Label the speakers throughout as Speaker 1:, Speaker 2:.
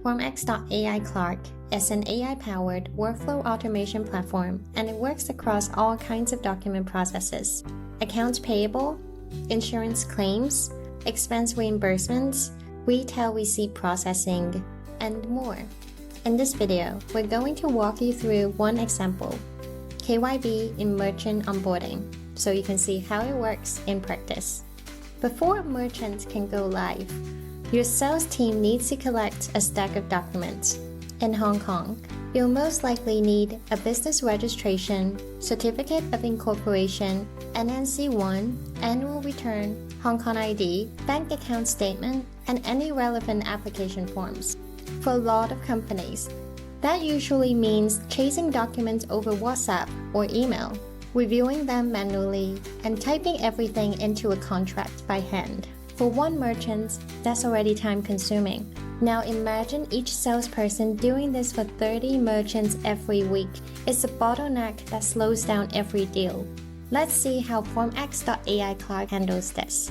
Speaker 1: FormX.ai Clark is an AI-powered workflow automation platform, and it works across all kinds of document processes: accounts payable, insurance claims, expense reimbursements, retail receipt processing, and more. In this video, we're going to walk you through one example, KYB in merchant onboarding, so you can see how it works in practice. Before merchants can go live, your sales team needs to collect a stack of documents. In Hong Kong, you'll most likely need a business registration, certificate of incorporation, NNC1, annual return, Hong Kong ID, bank account statement, and any relevant application forms. For a lot of companies, that usually means chasing documents over WhatsApp or email, reviewing them manually, and typing everything into a contract by hand. For one merchant, that's already time-consuming. Now imagine each salesperson doing this for 30 merchants every week. It's a bottleneck that slows down every deal. Let's see how FormX.ai Clark handles this.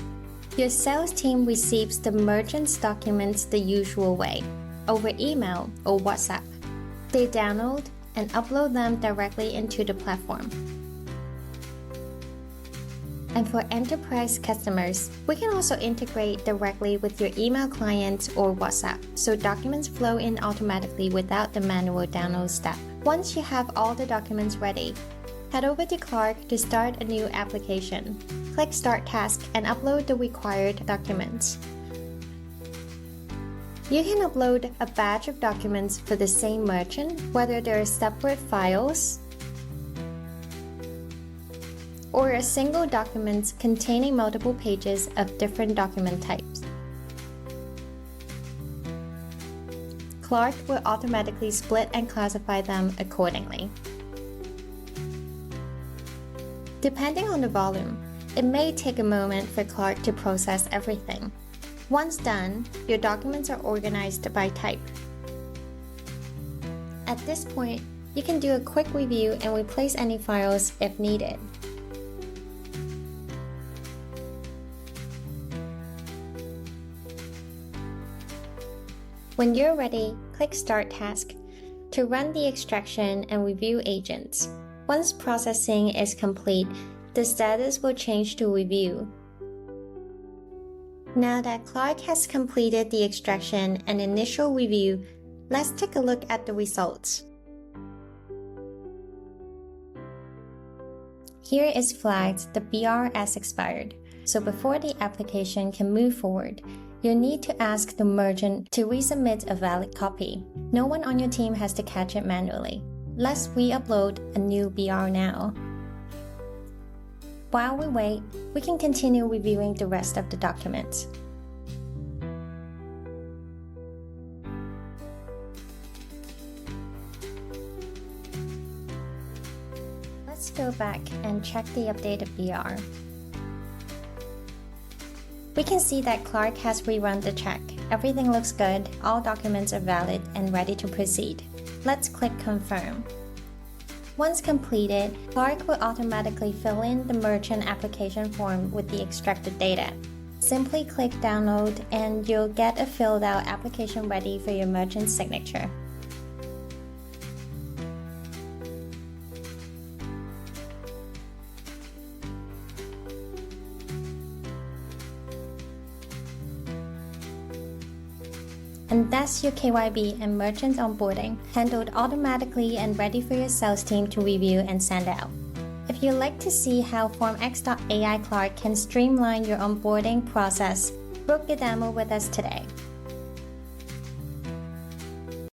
Speaker 1: Your sales team receives the merchant's documents the usual way, over email or WhatsApp. They download and upload them directly into the platform. And for enterprise customers, we can also integrate directly with your email client or WhatsApp, so documents flow in automatically without the manual download step. Once you have all the documents ready, head over to Clark to start a new application. Click Start Task and upload the required documents. You can upload a batch of documents for the same merchant, whether they're separate files or a single document containing multiple pages of different document types. Clark will automatically split and classify them accordingly. Depending on the volume, it may take a moment for Clark to process everything. Once done, your documents are organized by type. At this point, you can do a quick review and replace any files if needed. When you're ready, click Start Task to run the extraction and review agents. Once processing is complete, the status will change to Review. Now that Clark has completed the extraction and initial review, let's take a look at the results. Here is flagged the BR as expired, so before the application can move forward, you'll need to ask the merchant to resubmit a valid copy. No one on your team has to catch it manually. Let's re-upload a new BR now. While we wait, we can continue reviewing the rest of the documents. Let's go back and check the updated BR. We can see that Clark has rerun the check. Everything looks good, all documents are valid and ready to proceed. Let's click Confirm. Once completed, Clark will automatically fill in the merchant application form with the extracted data. Simply click Download and you'll get a filled out application ready for your merchant's signature. And that's your KYB and merchant onboarding, handled automatically and ready for your sales team to review and send out. If you'd like to see how FormX.ai Clark can streamline your onboarding process, book a demo with us today.